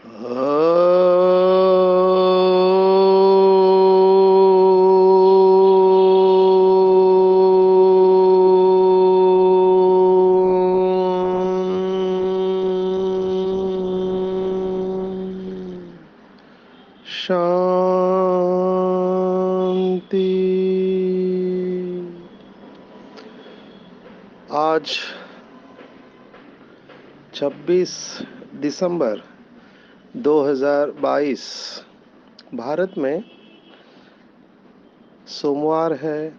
शांति। आज 26 दिसंबर 2022 भारत में सोमवार है।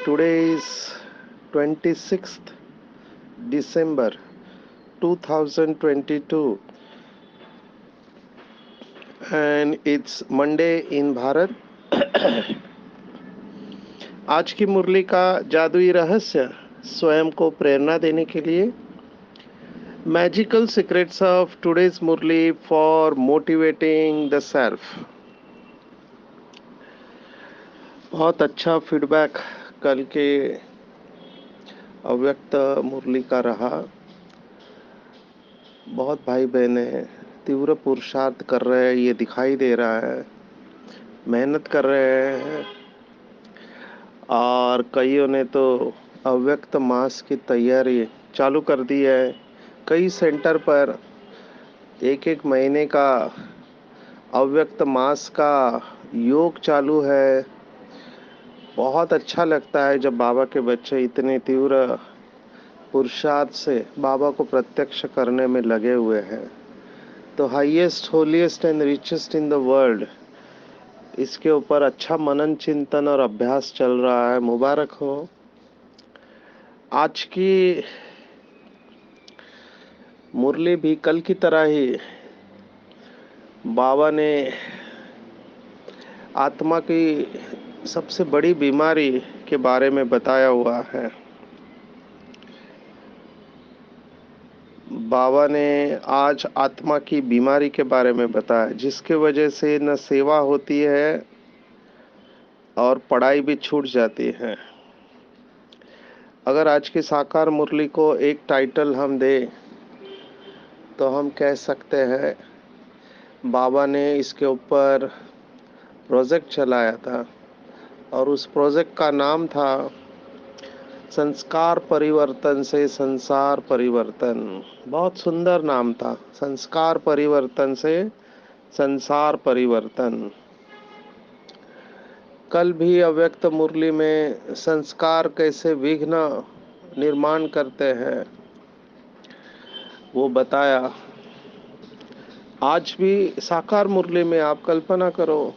Today is 26th December 2022 and it's Monday in Bharat. आज की मुरली का जादुई रहस्य स्वयं को प्रेरणा देने के लिए magical secrets of today's Murli for motivating the self. बहुत अच्छा फीडबैक कल के अव्यक्त मुरली का रहा। बहुत भाई बहने तीव्र पुरुषार्थ कर रहे हैं, ये दिखाई दे रहा है, मेहनत कर रहे हैं और कईयों ने तो अव्यक्त मास की तैयारी चालू कर दी है। कई सेंटर पर एक एक महीने का अव्यक्त मास का योग चालू है। बहुत अच्छा लगता है जब बाबा के बच्चे इतने तीव्र पुरुषार्थ से बाबा को प्रत्यक्ष करने में लगे हुए हैं। तो highest holiest and richest in the world, इसके ऊपर अच्छा मनन चिंतन और अभ्यास चल रहा है। मुबारक हो। आज की मुरली भी कल की तरह ही बाबा ने आत्मा की सबसे बड़ी बीमारी के बारे में बताया हुआ है। बाबा ने आज आत्मा की बीमारी के बारे में बताया, जिसके वजह से न सेवा होती है और पढ़ाई भी छूट जाती है। अगर आज की साकार मुरली को एक टाइटल हम दें तो हम कह सकते हैं बाबा ने इसके ऊपर प्रोजेक्ट चलाया था और उस प्रोजेक्ट का नाम था संस्कार परिवर्तन से संसार परिवर्तन। बहुत सुंदर नाम था, संस्कार परिवर्तन से संसार परिवर्तन। कल भी अव्यक्त मुरली में संस्कार कैसे विघ्न निर्माण करते हैं वो बताया। आज भी साकार मुरली में आप कल्पना करो,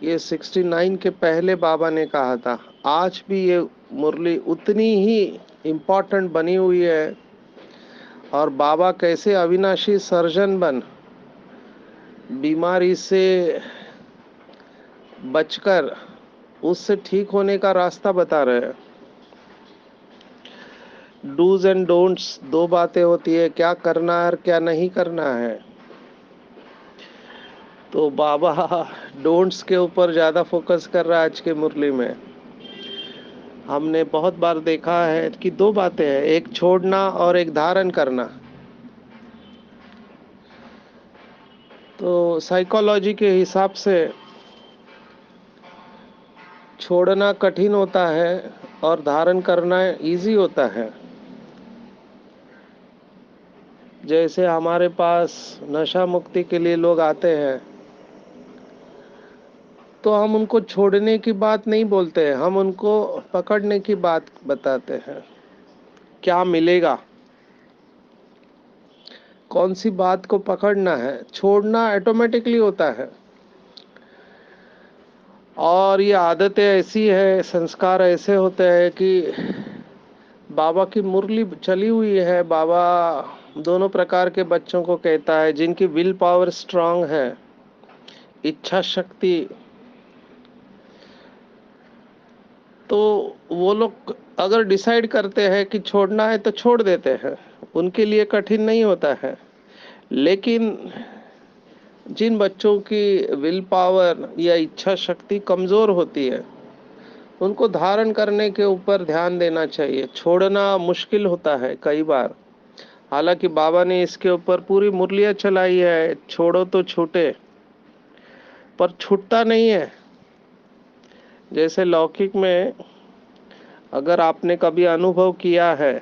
ये 69 के पहले बाबा ने कहा था, आज भी ये मुरली उतनी ही इम्पोर्टेंट बनी हुई है। और बाबा कैसे अविनाशी सर्जन बन बीमारी से बचकर उससे ठीक होने का रास्ता बता रहे हैं। डूज एंड डोंट्स दो बातें होती है, क्या करना है और क्या नहीं करना है। तो बाबा डोंट्स के ऊपर ज़्यादा फोकस कर रहा है आज के मुरली में। हमने बहुत बार देखा है कि दो बातें हैं, एक छोड़ना और एक धारण करना। तो साइकोलॉजी के हिसाब से छोड़ना कठिन होता है और धारण करना इजी होता है। जैसे हमारे पास नशा मुक्ति के लिए लोग आते हैं तो हम उनको छोड़ने की बात नहीं बोलते हैं, हम उनको पकड़ने की बात बताते हैं। क्या मिलेगा, कौन सी बात को पकड़ना है। छोड़ना ऑटोमेटिकली होता है। और ये आदतें ऐसी है, संस्कार ऐसे होते हैं कि बाबा की मुरली चली हुई है। बाबा दोनों प्रकार के बच्चों को कहता है, जिनकी विल पावर स्ट्रांग है, इच्छा शक्ति, तो वो लोग अगर डिसाइड करते हैं कि छोड़ना है तो छोड़ देते हैं, उनके लिए कठिन नहीं होता है। लेकिन जिन बच्चों की विल पावर या इच्छा शक्ति कमज़ोर होती है, उनको धारण करने के ऊपर ध्यान देना चाहिए। छोड़ना मुश्किल होता है कई बार। हालांकि बाबा ने इसके ऊपर पूरी मुरलियां चलाई है, छोड़ो तो छूटे, पर छूटता नहीं है। जैसे लौकिक में अगर आपने कभी अनुभव किया है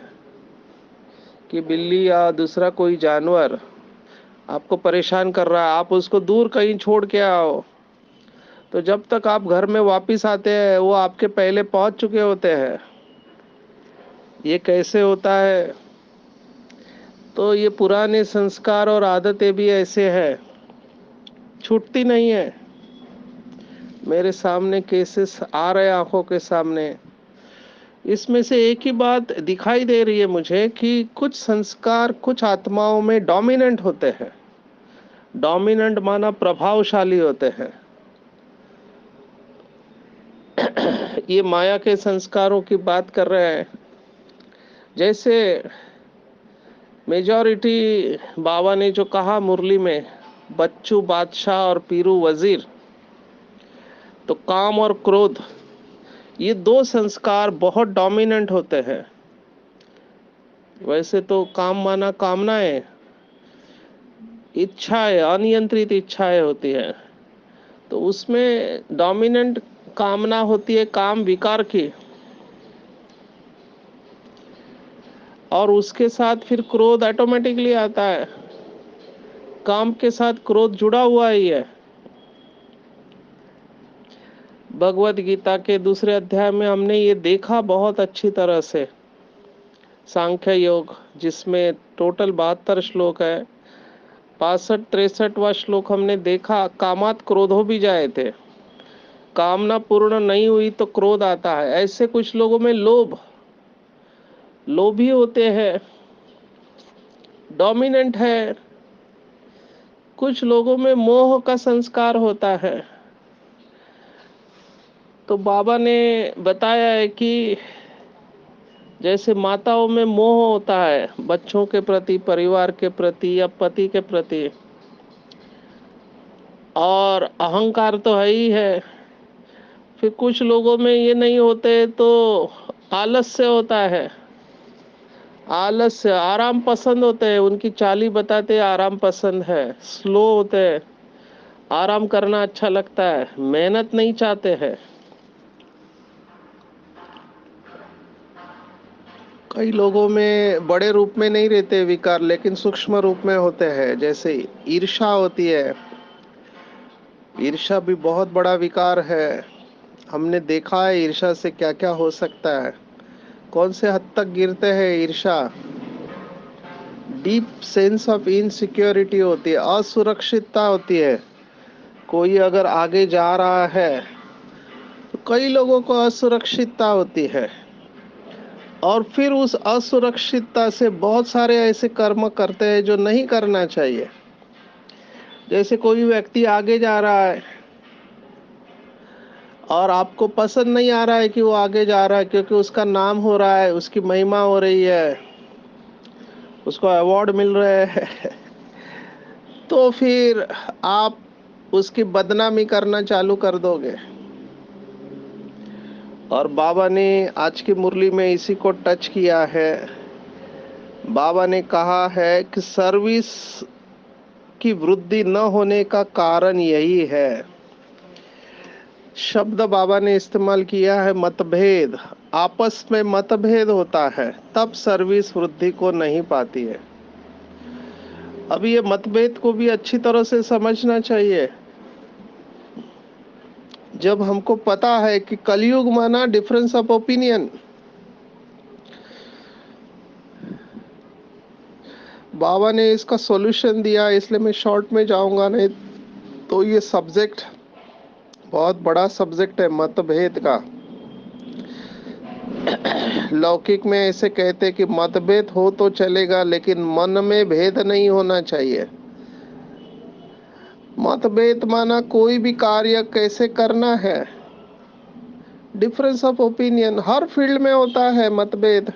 कि बिल्ली या दूसरा कोई जानवर आपको परेशान कर रहा है, आप उसको दूर कहीं छोड़ के आओ, तो जब तक आप घर में वापस आते हैं वो आपके पहले पहुंच चुके होते हैं। ये कैसे होता है? तो ये पुराने संस्कार और आदतें भी ऐसे हैं, छूटती नहीं है। मेरे सामने केसेस आ रहे आंखों के सामने। इसमें से एक ही बात दिखाई दे रही है मुझे कि कुछ संस्कार कुछ आत्माओं में डोमिनेंट होते हैं। डोमिनेंट माना प्रभावशाली होते हैं। ये माया के संस्कारों की बात कर रहे हैं। जैसे मेजॉरिटी बाबा ने जो कहा मुरली में, बच्चू बादशाह और पीरू वजीर, तो काम और क्रोध, ये दो संस्कार बहुत डोमिनेंट होते हैं। वैसे तो काम माना कामनाएं, इच्छाएं, अनियंत्रित इच्छाएं होती है, तो उसमें डोमिनेंट कामना होती है काम विकार की, और उसके साथ फिर क्रोध ऑटोमेटिकली आता है। काम के साथ क्रोध जुड़ा हुआ ही है। भगवत गीता के दूसरे अध्याय में हमने ये देखा बहुत अच्छी तरह से। सांख्य योग, जिसमें टोटल 72 श्लोक है, 65-63वां श्लोक हमने देखा, कामात क्रोधो भी जाए थे। कामना पूर्ण नहीं हुई तो क्रोध आता है। ऐसे कुछ लोगों में लोभी होते हैं, डोमिनेंट है। कुछ लोगों में मोह का संस्कार होता है। तो बाबा ने बताया है कि जैसे माताओं में मोह होता है बच्चों के प्रति, परिवार के प्रति या पति के प्रति, और अहंकार तो है ही है। फिर कुछ लोगों में ये नहीं होते तो आलस्य होता है। आलस्य, आराम पसंद होते हैं, उनकी चाल ही बताते हैं आराम पसंद है। स्लो होते हैं, आराम करना अच्छा लगता है, मेहनत नहीं चाहते हैं। कई लोगों में बड़े रूप में नहीं रहते विकार, लेकिन सूक्ष्म रूप में होते हैं। जैसे ईर्ष्या होती है। ईर्ष्या भी बहुत बड़ा विकार है। हमने देखा है ईर्ष्या से क्या क्या हो सकता है, कौन से हद तक गिरते हैं ईर्ष्या। डीप सेंस ऑफ इनसिक्योरिटी होती है, असुरक्षितता होती है। कोई अगर आगे जा रहा है तो कई लोगों को असुरक्षितता होती है, और फिर उस असुरक्षितता से बहुत सारे ऐसे कर्म करते हैं जो नहीं करना चाहिए। जैसे कोई व्यक्ति आगे जा रहा है और आपको पसंद नहीं आ रहा है कि वो आगे जा रहा है, क्योंकि उसका नाम हो रहा है, उसकी महिमा हो रही है, उसको अवार्ड मिल रहे हैं, तो फिर आप उसकी बदनामी करना चालू कर दोगे। और बाबा ने आज की मुरली में इसी को टच किया है। बाबा ने कहा है कि सर्विस की वृद्धि न होने का कारण यही है। शब्द बाबा ने इस्तेमाल किया है मतभेद। आपस में मतभेद होता है तब सर्विस वृद्धि को नहीं पाती है। अब ये मतभेद को भी अच्छी तरह से समझना चाहिए। जब हमको पता है कि कलयुग माना डिफरेंस ऑफ ओपिनियन, बाबा ने इसका सॉल्यूशन दिया, इसलिए मैं शॉर्ट में जाऊंगा नहीं तो ये सब्जेक्ट बहुत बड़ा सब्जेक्ट है मतभेद का। लौकिक में ऐसे कहते कि मतभेद हो तो चलेगा, लेकिन मन में भेद नहीं होना चाहिए। मतभेद माना कोई भी कार्य कैसे करना है। Difference of opinion her field में होता है मतभेद।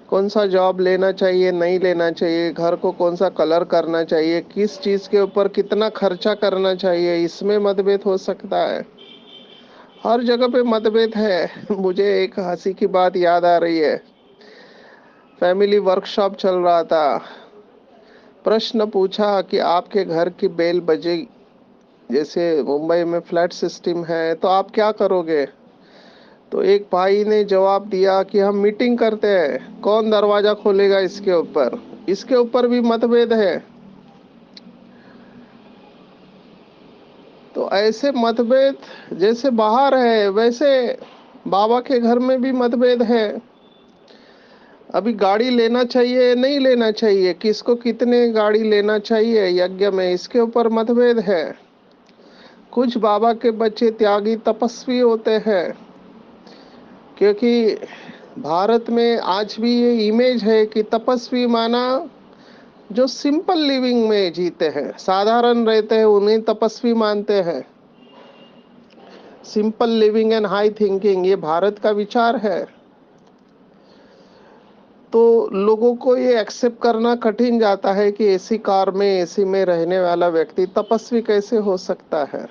कौन सा जॉब लेना चाहिए, नहीं लेना चाहिए, घर को कौन सा कलर करना चाहिए, किस चीज के ऊपर कितना खर्चा करना चाहिए, इसमें मतभेद हो सकता है। हर जगह पे मतभेद है। मुझे एक हंसी की बात याद आ रही है। फैमिली वर्कशॉप चल रहा था। प्रश्न पूछा कि आपके घर की बेल बजे, जैसे मुंबई में फ्लैट सिस्टम है, तो आप क्या करोगे? तो एक भाई ने जवाब दिया कि हम मीटिंग करते हैं, कौन दरवाजा खोलेगा इसके ऊपर। इसके ऊपर भी मतभेद है। तो ऐसे मतभेद जैसे बाहर है, वैसे बाबा के घर में भी मतभेद है। अभी गाड़ी लेना चाहिए नहीं लेना चाहिए, किसको कितने गाड़ी लेना चाहिए यज्ञ में, इसके ऊपर मतभेद है। कुछ बाबा के बच्चे त्यागी तपस्वी होते हैं, क्योंकि भारत में आज भी ये इमेज है कि तपस्वी माना जो सिंपल लिविंग में जीते हैं, साधारण रहते हैं, उन्हें तपस्वी मानते हैं। Simple living and high thinking, ये भारत का विचार है। तो लोगों को ये एक्सेप्ट करना कठिन जाता है कि एसी कार में, एसी में रहने वाला व्यक्ति तपस्वी कैसे हो सकता है।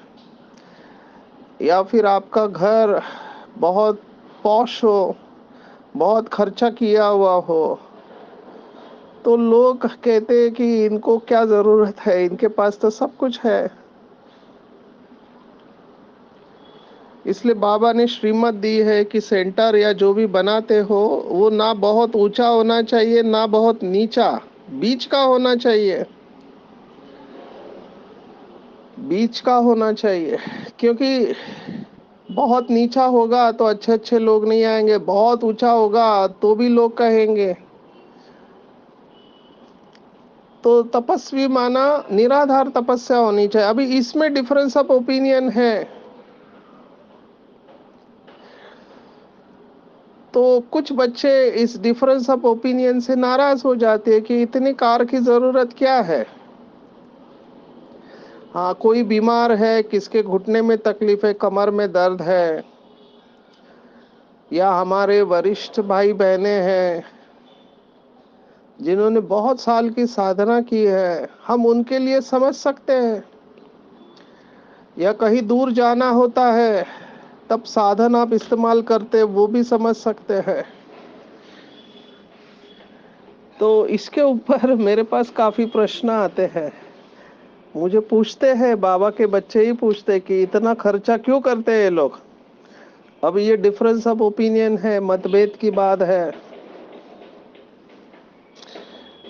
या फिर आपका घर बहुत पॉश हो, बहुत खर्चा किया हुआ हो, तो लोग कहते हैं कि इनको क्या जरूरत है, इनके पास तो सब कुछ है। इसलिए बाबा ने श्रीमत दी है कि सेंटर या जो भी बनाते हो वो ना बहुत ऊंचा होना चाहिए ना बहुत नीचा, बीच का होना चाहिए, बीच का होना चाहिए। क्योंकि बहुत नीचा होगा तो अच्छे अच्छे लोग नहीं आएंगे, बहुत ऊंचा होगा तो भी लोग कहेंगे। तो तपस्वी माना निराधार तपस्या होनी चाहिए। अभी इसमें डिफरेंस ऑफ ओपिनियन है। तो कुछ बच्चे इस डिफरेंस ऑफ ओपिनियन से नाराज हो जाते हैं कि इतनी कार की जरूरत क्या है। हाँ, कोई बीमार है, किसके घुटने में तकलीफ है, कमर में दर्द है, या हमारे वरिष्ठ भाई बहने हैं जिन्होंने बहुत साल की साधना की है, हम उनके लिए समझ सकते हैं। या कहीं दूर जाना होता है तब साधन आप इस्तेमाल करते, वो भी समझ सकते हैं। तो इसके ऊपर मेरे पास काफी प्रश्न आते हैं। मुझे पूछते हैं, बाबा के बच्चे ही पूछते हैं कि इतना खर्चा क्यों करते हैं ये लोग। अब ये डिफरेंस ऑफ ओपिनियन है, मतभेद की बात है।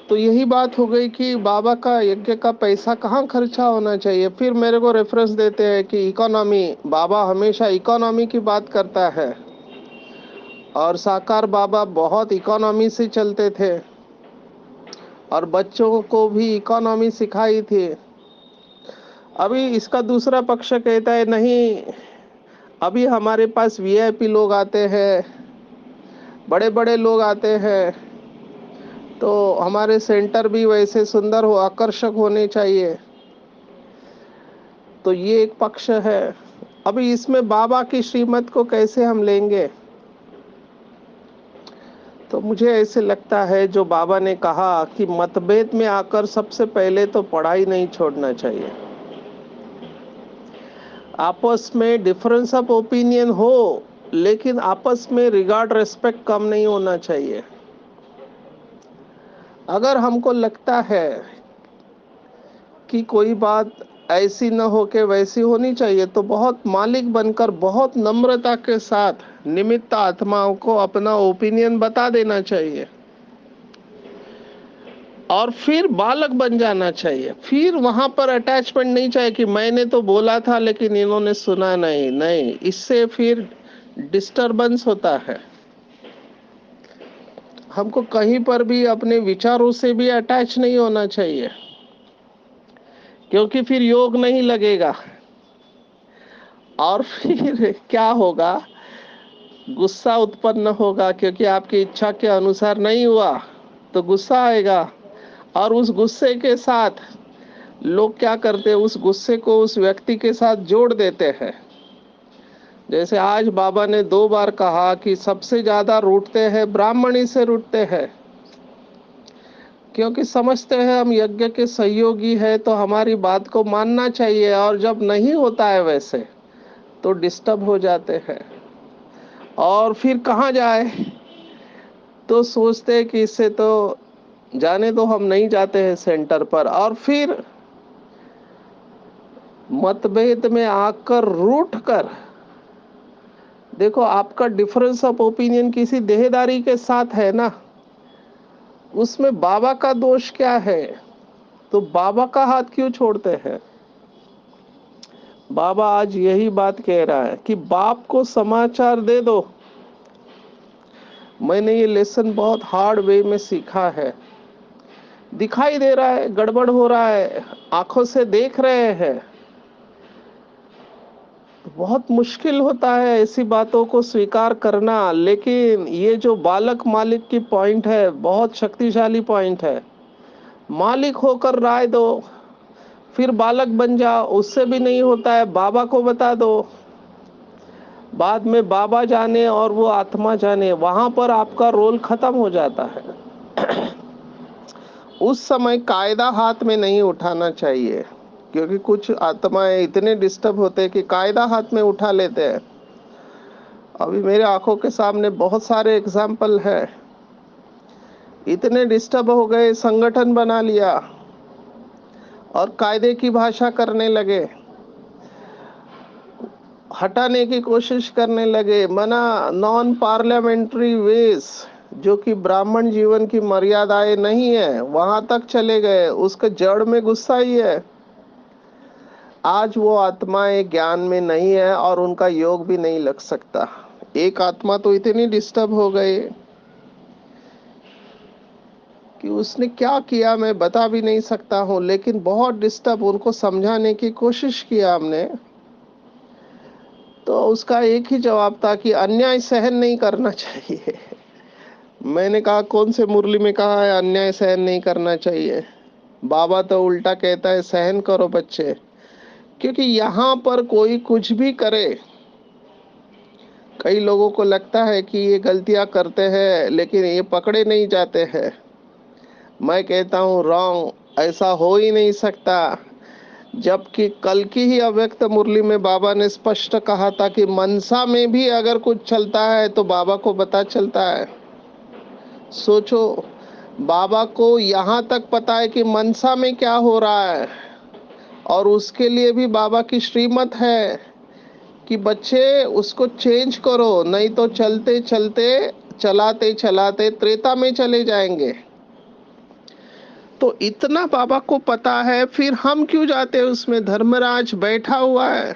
तो यही बात हो गई कि बाबा का यज्ञ का पैसा कहाँ खर्चा होना चाहिए। फिर मेरे को रेफरेंस देते हैं कि इकोनॉमी, बाबा हमेशा इकोनॉमी की बात करता है, और साकार बाबा बहुत इकोनॉमी से चलते थे और बच्चों को भी इकोनॉमी सिखाई थी। अभी इसका दूसरा पक्ष कहता है नहीं, अभी हमारे पास वीआईपी लोग आते हैं, बड़े बड़े लोग आते हैं, तो हमारे सेंटर भी वैसे सुंदर हो, आकर्षक होने चाहिए। तो ये एक पक्ष है। अभी इसमें बाबा की श्रीमत को कैसे हम लेंगे? तो मुझे ऐसे लगता है जो बाबा ने कहा कि मतभेद में आकर सबसे पहले तो पढ़ाई नहीं छोड़ना चाहिए। आपस में डिफरेंस ऑफ ओपिनियन हो, लेकिन आपस में रिगार्ड रेस्पेक्ट कम नहीं होना चाहिए। अगर हमको लगता है कि कोई बात ऐसी न हो के वैसी होनी चाहिए, तो बहुत मालिक बनकर बहुत नम्रता के साथ निमित्त आत्माओं को अपना ओपिनियन बता देना चाहिए, और फिर बालक बन जाना चाहिए। फिर वहां पर अटैचमेंट नहीं चाहिए कि मैंने तो बोला था लेकिन इन्होंने सुना नहीं। नहीं, इससे फिर डिस्टरबेंस होता है। हमको कहीं पर भी अपने विचारों से भी अटैच नहीं होना चाहिए, क्योंकि फिर योग नहीं लगेगा। और फिर क्या होगा, गुस्सा उत्पन्न होगा, क्योंकि आपकी इच्छा के अनुसार नहीं हुआ तो गुस्सा आएगा। और उस गुस्से के साथ लोग क्या करते हैं, उस गुस्से को उस व्यक्ति के साथ जोड़ देते हैं। जैसे आज बाबा ने 2 बार कहा कि सबसे ज्यादा रूठते हैं ब्राह्मणी से रूठते हैं, क्योंकि समझते हैं हम यज्ञ के सहयोगी है तो हमारी बात को मानना चाहिए, और जब नहीं होता है वैसे तो डिस्टर्ब हो जाते हैं। और फिर कहाँ जाए, तो सोचते हैं कि इससे तो जाने दो, हम नहीं जाते हैं सेंटर पर, और फिर मतभेद में आकर रूठ कर, देखो आपका डिफरेंस ऑफ ओपिनियन किसी देहदारी के साथ है ना, उसमें बाबा का दोष क्या है? तो बाबा का हाथ क्यों छोड़ते हैं? बाबा आज यही बात कह रहा है कि बाप को समाचार दे दो। मैंने ये लेसन बहुत हार्ड वे में सीखा है। दिखाई दे रहा है गड़बड़ हो रहा है, आंखों से देख रहे हैं, बहुत मुश्किल होता है ऐसी बातों को स्वीकार करना। लेकिन ये जो बालक मालिक की पॉइंट है, बहुत शक्तिशाली पॉइंट है। मालिक होकर राय दो, फिर बालक बन जाओ, उससे भी नहीं होता है, बाबा को बता दो। बाद में बाबा जाने और वो आत्मा जाने, वहां पर आपका रोल खत्म हो जाता है। उस समय कायदा हाथ में नहीं उठाना चाहिए, क्योंकि कुछ आत्माएं इतने डिस्टर्ब होते हैं कि कायदा हाथ में उठा लेते हैं। अभी मेरे आंखों के सामने बहुत सारे एग्जाम्पल है। इतने डिस्टर्ब हो गए, संगठन बना लिया और कायदे की भाषा करने लगे, हटाने की कोशिश करने लगे, मना नॉन पार्लियामेंट्री वेज, जो कि ब्राह्मण जीवन की मर्यादाएं नहीं है, वहां तक चले गए। उसके जड़ में गुस्सा ही है। आज वो आत्माएं ज्ञान में नहीं है और उनका योग भी नहीं लग सकता। एक आत्मा तो इतनी डिस्टर्ब हो गई कि उसने क्या किया मैं बता भी नहीं सकता हूं, लेकिन बहुत डिस्टर्ब, उनको समझाने की कोशिश किया हमने। तो उसका एक ही जवाब था कि अन्याय सहन नहीं करना चाहिए। मैंने कहा कौन से मुरली में कहा है अन्याय सहन नहीं करना चाहिए? बाबा तो उल्टा कहता है सहन करो बच्चे, क्योंकि यहाँ पर कोई कुछ भी करे, कई लोगों को लगता है कि ये गलतियां करते हैं लेकिन ये पकड़े नहीं जाते हैं। मैं कहता हूँ रॉन्ग, ऐसा हो ही नहीं सकता। जबकि कल की ही अव्यक्त मुरली में बाबा ने स्पष्ट कहा था कि मनसा में भी अगर कुछ चलता है तो बाबा को पता चलता है। सोचो, बाबा को यहाँ तक पता है कि मनसा में क्या हो रहा है, और उसके लिए भी बाबा की श्रीमत है कि बच्चे उसको चेंज करो, नहीं तो चलते चलते चलाते चलाते त्रेता में चले जाएंगे। तो इतना बाबा को पता है, फिर हम क्यों जाते हैं उसमें? धर्मराज बैठा हुआ है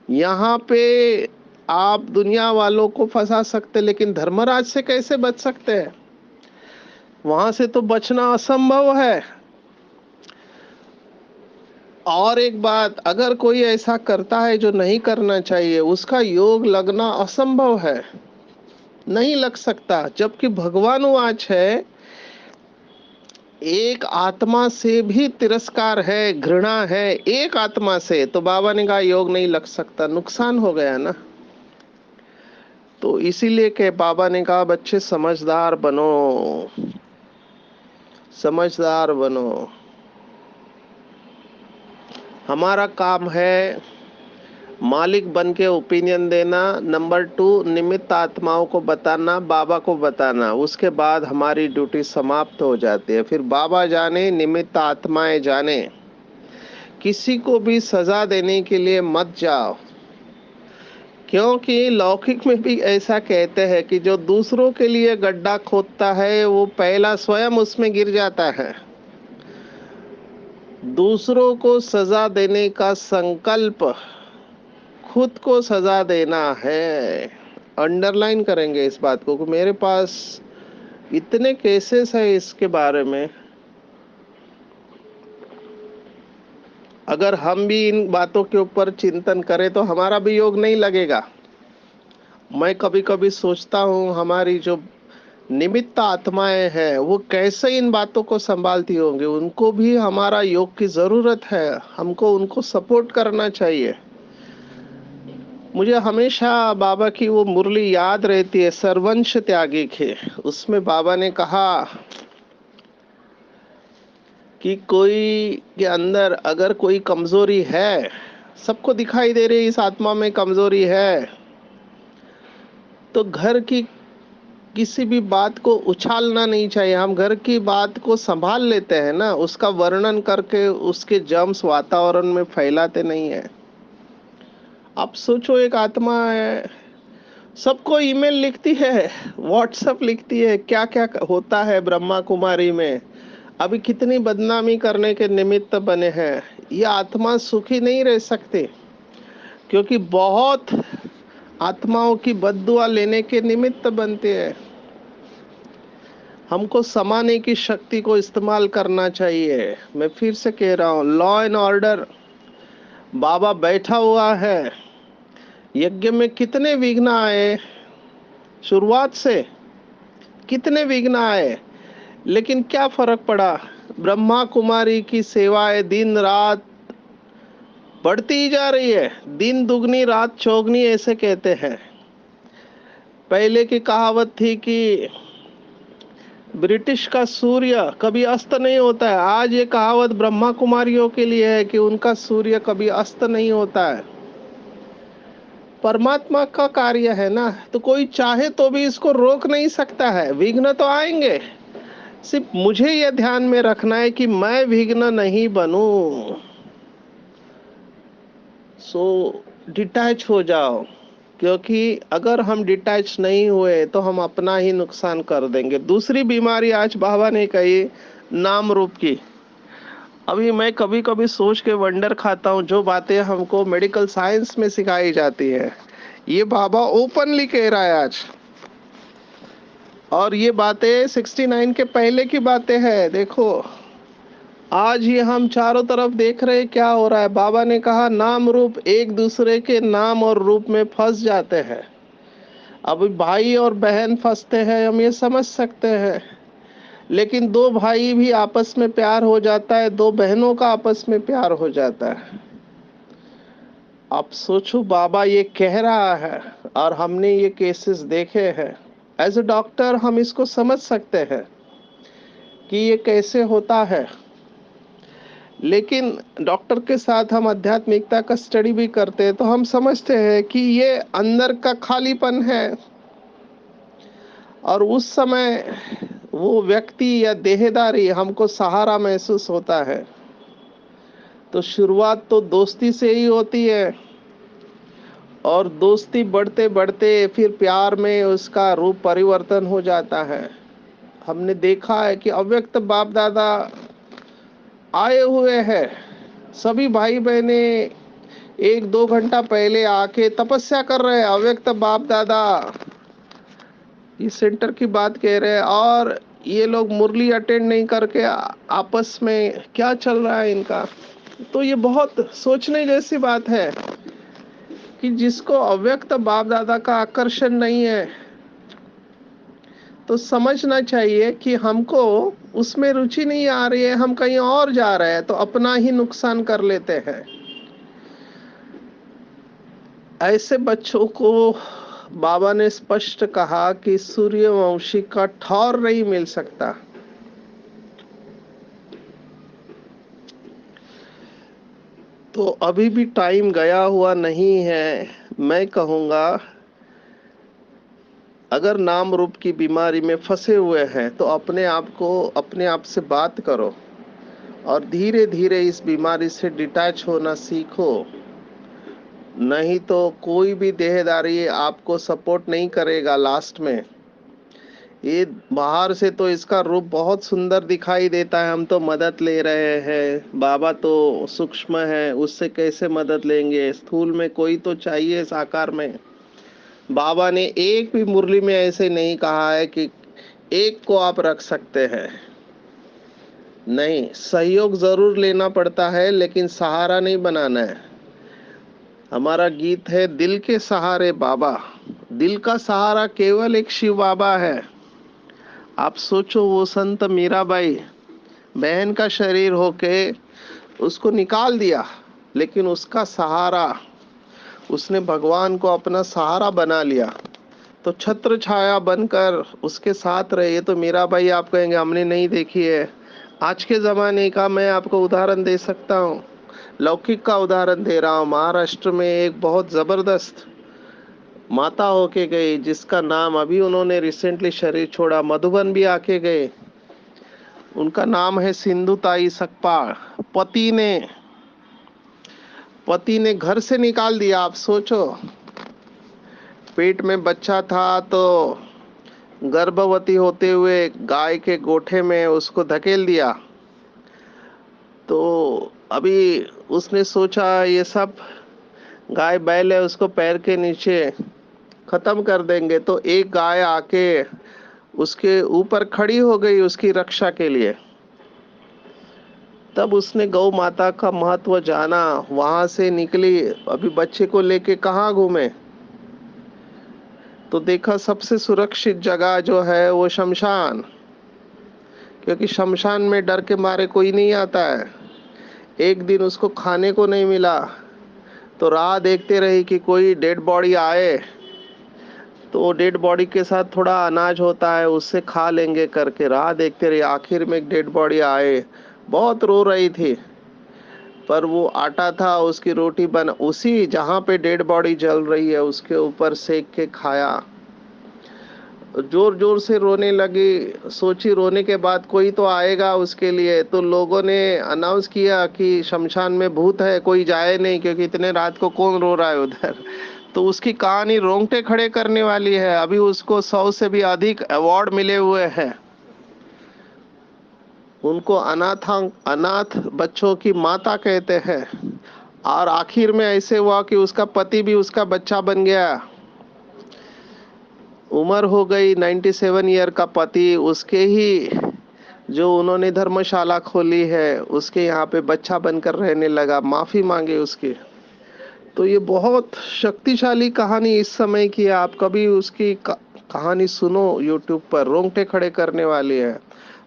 यहाँ पे। आप दुनिया वालों को फंसा सकते, लेकिन धर्मराज से कैसे बच सकते हैं? वहां से तो बचना असंभव है। और एक बात, अगर कोई ऐसा करता है जो नहीं करना चाहिए, उसका योग लगना असंभव है, नहीं लग सकता। जबकि भगवान वाच है, एक आत्मा से भी तिरस्कार है, घृणा है, एक आत्मा से, तो बाबा ने कहा योग नहीं लग सकता, नुकसान हो गया ना। तो इसीलिए के बाबा ने कहा बच्चे समझदार बनो, समझदार बनो। हमारा काम है मालिक बन के ओपिनियन देना, नंबर 2 निमित्त आत्माओं को बताना, बाबा को बताना। उसके बाद हमारी ड्यूटी समाप्त हो जाती है। फिर बाबा जाने, निमित्त आत्माएं जाने। किसी को भी सजा देने के लिए मत जाओ, क्योंकि लौकिक में भी ऐसा कहते हैं कि जो दूसरों के लिए गड्ढा खोदता है वो पहला स्वयं उसमें गिर जाता है। दूसरों को सजा देने का संकल्प खुद को सजा देना है। अंडरलाइन करेंगे इस बात को कि मेरे पास इतने केसेस है इसके बारे में। अगर हम भी इन बातों के ऊपर चिंतन करें तो हमारा भी योग नहीं लगेगा। मैं कभी कभी सोचता हूँ हमारी जो निमित्त आत्माएं हैं वो कैसे इन बातों को संभालती होंगी। उनको भी हमारा योग की जरूरत है, हमको उनको सपोर्ट करना चाहिए। मुझे हमेशा बाबा की वो मुरली याद रहती है, सर्वंश त्यागी के। उसमें बाबा ने कहा कि कोई के अंदर अगर कोई कमजोरी है, सबको दिखाई दे रही इस आत्मा में कमजोरी है, तो घर की किसी भी बात को उछालना नहीं चाहिए। हम घर की बात को संभाल लेते हैं ना, उसका वर्णन करके उसके जर्म्स वातावरण में फैलाते नहीं है। आप सोचो, एक आत्मा है, सबको ईमेल लिखती है, व्हाट्सएप लिखती है, क्या क्या होता है ब्रह्मा कुमारी में, अभी कितनी बदनामी करने के निमित्त बने हैं। ये आत्मा सुखी नहीं रह सकती, क्योंकि बहुत आत्माओं की बद्दुआ लेने के निमित्त बनते हैं। हमको समाने की शक्ति को इस्तेमाल करना चाहिए। मैं फिर से कह रहा हूँ, लॉ एंड ऑर्डर बाबा बैठा हुआ है। यज्ञ में कितने विघ्न आए, शुरुआत से कितने विघ्न आए, लेकिन क्या फर्क पड़ा। ब्रह्मा कुमारी की सेवाएं दिन रात बढ़ती ही जा रही है। दिन दुगनी रात चौगनी ऐसे कहते हैं। पहले की कहावत थी कि ब्रिटिश का सूर्य कभी अस्त नहीं होता है। आज ये कहावत ब्रह्मा कुमारियों के लिए है कि उनका सूर्य कभी अस्त नहीं होता है। परमात्मा का कार्य है ना, तो कोई चाहे तो भी इसको रोक नहीं सकता है। विघ्न तो आएंगे, सिर्फ मुझे यह ध्यान में रखना है कि मैं विघ्न नहीं बनूं। सो डिटैच हो जाओ, क्योंकि अगर हम डिटैच नहीं हुए तो हम अपना ही नुकसान कर देंगे। दूसरी बीमारी आज बाबा ने कही, नाम रूप की। अभी मैं कभी कभी सोच के वंडर खाता हूँ, जो बातें हमको मेडिकल साइंस में सिखाई जाती है, ये बाबा ओपनली कह रहा है आज। और ये बातें 69 के पहले की बातें हैं। देखो आज ही हम चारों तरफ देख रहे क्या हो रहा है। बाबा ने कहा नाम रूप एक दूसरे के नाम और रूप में फंस जाते हैं। अब भाई और बहन फंसते हैं, हम ये समझ सकते हैं, लेकिन दो भाई भी आपस में प्यार हो जाता है, दो बहनों का आपस में प्यार हो जाता है। आप सोचो, बाबा ये कह रहा है और हमने ये केसेस देखे हैं। एज ए डॉक्टर हम इसको समझ सकते हैं कि ये कैसे होता है, लेकिन डॉक्टर के साथ हम आध्यात्मिकता का स्टडी भी करते हैं तो हम समझते हैं कि ये अंदर का खालीपन है। और उस समय वो व्यक्ति या देहदारी हमको सहारा महसूस होता है। तो शुरुआत तो दोस्ती से ही होती है, और दोस्ती बढ़ते बढ़ते फिर प्यार में उसका रूप परिवर्तन हो जाता है। हमने देखा है कि अव्यक्त बाप दादा आए हुए हैं। सभी भाई बहने एक दो घंटा पहले आके तपस्या कर रहे हैं। अव्यक्त बाप दादा इस सेंटर की बात कह रहे हैं, और ये लोग मुरली अटेंड नहीं करके आपस में क्या चल रहा है इनका। तो ये बहुत सोचने जैसी बात है कि जिसको अव्यक्त बाप दादा का आकर्षण नहीं है, तो समझना चाहिए कि हमको उसमें रुचि नहीं आ रही है, हम कहीं और जा रहे हैं, तो अपना ही नुकसान कर लेते हैं। ऐसे बच्चों को बाबा ने स्पष्ट कहा कि सूर्यवंशी का ठौर नहीं मिल सकता। तो अभी भी टाइम गया हुआ नहीं है। मैं कहूँगा, अगर नाम रूप की बीमारी में फंसे हुए हैं तो अपने आप को अपने आप से बात करो और धीरे धीरे इस बीमारी से डिटैच होना सीखो। नहीं तो कोई भी देहदारी आपको सपोर्ट नहीं करेगा लास्ट में। ये बाहर से तो इसका रूप बहुत सुंदर दिखाई देता है, हम तो मदद ले रहे हैं, बाबा तो सूक्ष्म है, उससे कैसे मदद लेंगे, स्थूल में कोई तो चाहिए साकार में। बाबा ने एक भी मुरली में ऐसे नहीं कहा है कि एक को आप रख सकते हैं। नहीं, सहयोग जरूर लेना पड़ता है, लेकिन सहारा नहीं बनाना है। हमारा गीत है, दिल के सहारे बाबा। दिल का सहारा केवल एक शिव बाबा है। आप सोचो, वो संत मीराबाई बहन का शरीर होके उसको निकाल दिया, लेकिन उसका सहारा, उसने भगवान को अपना सहारा बना लिया, तो छत्र छाया बनकर उसके साथ रहे। ये तो मीराबाई आप कहेंगे हमने नहीं देखी है। आज के ज़माने का मैं आपको उदाहरण दे सकता हूँ, लौकिक का उदाहरण दे रहा हूँ। महाराष्ट्र में एक बहुत ज़बरदस्त माता होके गई, जिसका नाम अभी उन्होंने रिसेंटली शरीर छोड़ा, मधुबन भी आके गए। उनका नाम है सिंधु ताई सकपाल। पति ने पति ने घर से निकाल दिया। आप सोचो, पेट में बच्चा था तो गर्भवती होते हुए गाय के गोठे में उसको धकेल दिया। तो अभी उसने सोचा ये सब गाय बैल है, उसको पैर के नीचे खत्म कर देंगे, तो एक गाय आके उसके ऊपर खड़ी हो गई उसकी रक्षा के लिए। तब उसने गौ माता का महत्व जाना, वहां से निकली। अभी बच्चे को लेके कहाँ घूमे, तो देखा सबसे सुरक्षित जगह जो है वो शमशान, क्योंकि शमशान में डर के मारे कोई नहीं आता है। एक दिन उसको खाने को नहीं मिला तो राह देखते रही कि कोई डेड बॉडी आए तो डेड बॉडी के साथ थोड़ा अनाज होता है, उससे खा लेंगे करके राह देखते रही। आखिर में एक डेड बॉडी आए, बहुत रो रही थी, पर वो आटा था, उसकी रोटी बन उसी जहाँ पे डेड बॉडी जल रही है उसके ऊपर सेक के खाया। जोर जोर से रोने लगी। सोची रोने के बाद कोई तो आएगा उसके लिए, तो लोगों ने अनाउंस किया कि शमशान में भूत है, कोई जाए नहीं, क्योंकि इतने रात को कौन रो रहा है उधर। तो उसकी कहानी रोंगटे खड़े करने वाली है। अभी उसको 100 से भी अधिक अवार्ड मिले हुए हैं। उनको अनाथ बच्चों की माता कहते हैं। और आखिर में ऐसे हुआ कि उसका पति भी उसका बच्चा बन गया। उम्र हो गई 97 ईयर का पति, उसके ही जो उन्होंने धर्मशाला खोली है उसके यहाँ पे बच्चा बनकर रहने लगा, माफी मांगे उसकी। तो ये बहुत शक्तिशाली कहानी इस समय की है। आप कभी उसकी कहानी सुनो, यूट्यूब पर रोंगटे खड़े करने वाली है।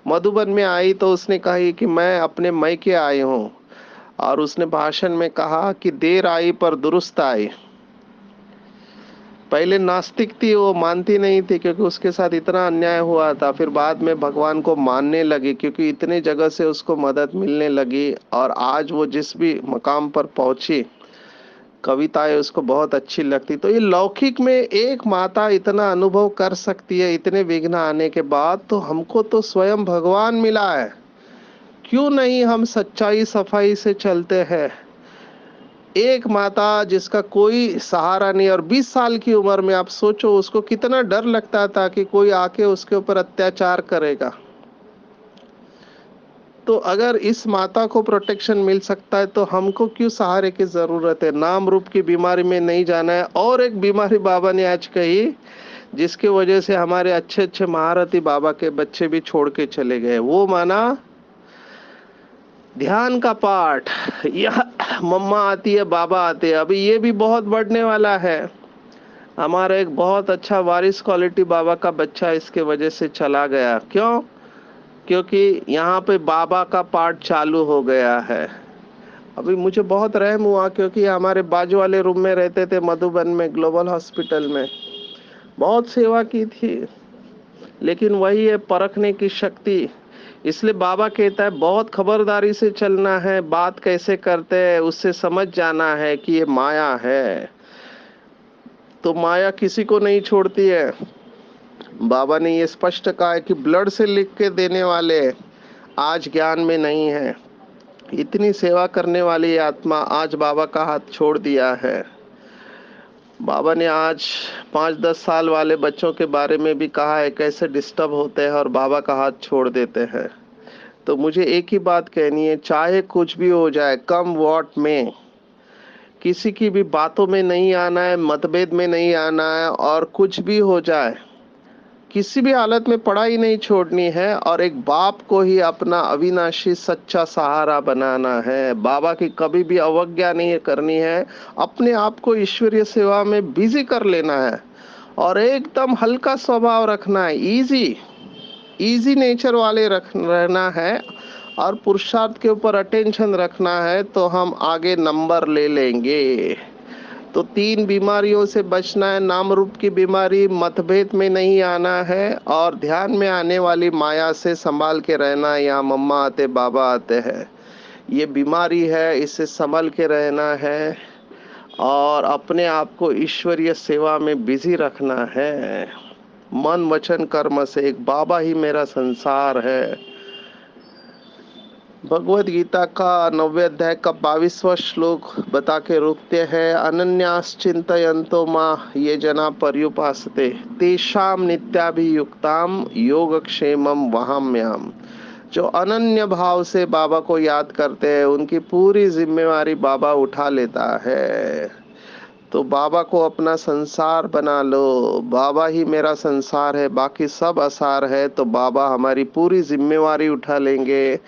मधुबन में आई तो उसने कही कि मैं अपने मैके आई हूँ, और उसने भाषण में कहा कि देर आई पर दुरुस्त आई। पहले नास्तिक थी, वो मानती नहीं थी क्योंकि उसके साथ इतना अन्याय हुआ था। फिर बाद में भगवान को मानने लगी क्योंकि इतने जगह से उसको मदद मिलने लगी, और आज वो जिस भी मकाम पर पहुंची, कविताएं उसको बहुत अच्छी लगती। तो ये लौकिक में एक माता इतना अनुभव कर सकती है इतने विघ्न आने के बाद, तो हमको तो स्वयं भगवान मिला है। क्यों नहीं हम सच्चाई सफाई से चलते हैं। एक माता जिसका कोई सहारा नहीं, और 20 साल की उम्र में आप सोचो उसको कितना डर लगता था कि कोई आके उसके ऊपर अत्याचार करेगा। तो अगर इस माता को प्रोटेक्शन मिल सकता है तो हमको क्यों सहारे की जरूरत है। नाम रूप की बीमारी में नहीं जाना है। और एक बीमारी बाबा ने आज कही, जिसकी वजह से हमारे अच्छे अच्छे महारथी बाबा के बच्चे भी छोड़ के चले गए, वो माना ध्यान का पाठ। यह मम्मा आती है, बाबा आते हैं, अभी ये भी बहुत बढ़ने वाला है। हमारा एक बहुत अच्छा वारिस क्वालिटी बाबा का बच्चा इसके वजह से चला गया। क्यों? क्योंकि यहाँ पे बाबा का पाठ चालू हो गया है। अभी मुझे बहुत रहम हुआ क्योंकि हमारे बाजू वाले रूम में रहते थे, मधुबन में ग्लोबल हॉस्पिटल में बहुत सेवा की थी। लेकिन वही है परखने की शक्ति। इसलिए बाबा कहता है बहुत खबरदारी से चलना है, बात कैसे करते हैं उससे समझ जाना है कि ये माया है। तो माया किसी को नहीं छोड़ती है। बाबा ने ये स्पष्ट कहा है कि ब्लड से लिख के देने वाले आज ज्ञान में नहीं है। इतनी सेवा करने वाली आत्मा आज बाबा का हाथ छोड़ दिया है। बाबा ने आज 5-10 साल वाले बच्चों के बारे में भी कहा है कैसे डिस्टर्ब होते हैं और बाबा का हाथ छोड़ देते हैं। तो मुझे एक ही बात कहनी है, चाहे कुछ भी हो जाए, कम वॉट में किसी की भी बातों में नहीं आना है, मतभेद में नहीं आना है, और कुछ भी हो जाए किसी भी हालत में पढ़ाई नहीं छोड़नी है, और एक बाप को ही अपना अविनाशी सच्चा सहारा बनाना है। बाबा की कभी भी अवज्ञा नहीं करनी है। अपने आप को ईश्वरीय सेवा में बिजी कर लेना है, और एकदम हल्का स्वभाव रखना है, इजी नेचर वाले रहना है, और पुरुषार्थ के ऊपर अटेंशन रखना है, तो हम आगे नंबर ले लेंगे। तो 3 बीमारियों से बचना है। नाम रूप की बीमारी, मतभेद में नहीं आना है, और ध्यान में आने वाली माया से संभाल के रहना है। यहाँ मम्मा आते, बाबा आते हैं, ये बीमारी है, इससे संभल के रहना है। और अपने आप को ईश्वरीय सेवा में बिजी रखना है। मन वचन कर्म से एक बाबा ही मेरा संसार है। भगवत गीता का 90वें अध्याय का 22वां श्लोक बता के रुकते हैं, अनन्यास चिंतयन्तो मां ये जना पर्युपासते तेषाम नित्याभियुक्ताम योगक्षेमम वहाम्यहम्। जो अनन्य भाव से बाबा को याद करते हैं उनकी पूरी जिम्मेवारी बाबा उठा लेता है। तो बाबा को अपना संसार बना लो। बाबा ही मेरा संसार है, बाकी सब असार है। तो बाबा हमारी पूरी जिम्मेवारी उठा लेंगे,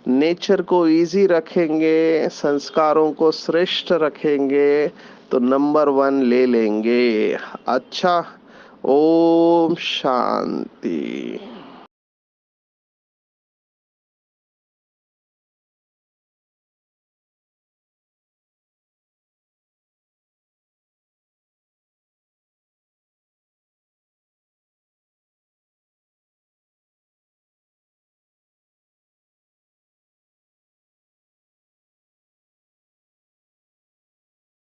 नेचर को इजी रखेंगे, संस्कारों को श्रेष्ठ रखेंगे, तो नंबर 1 ले लेंगे। अच्छा, ओम शांति।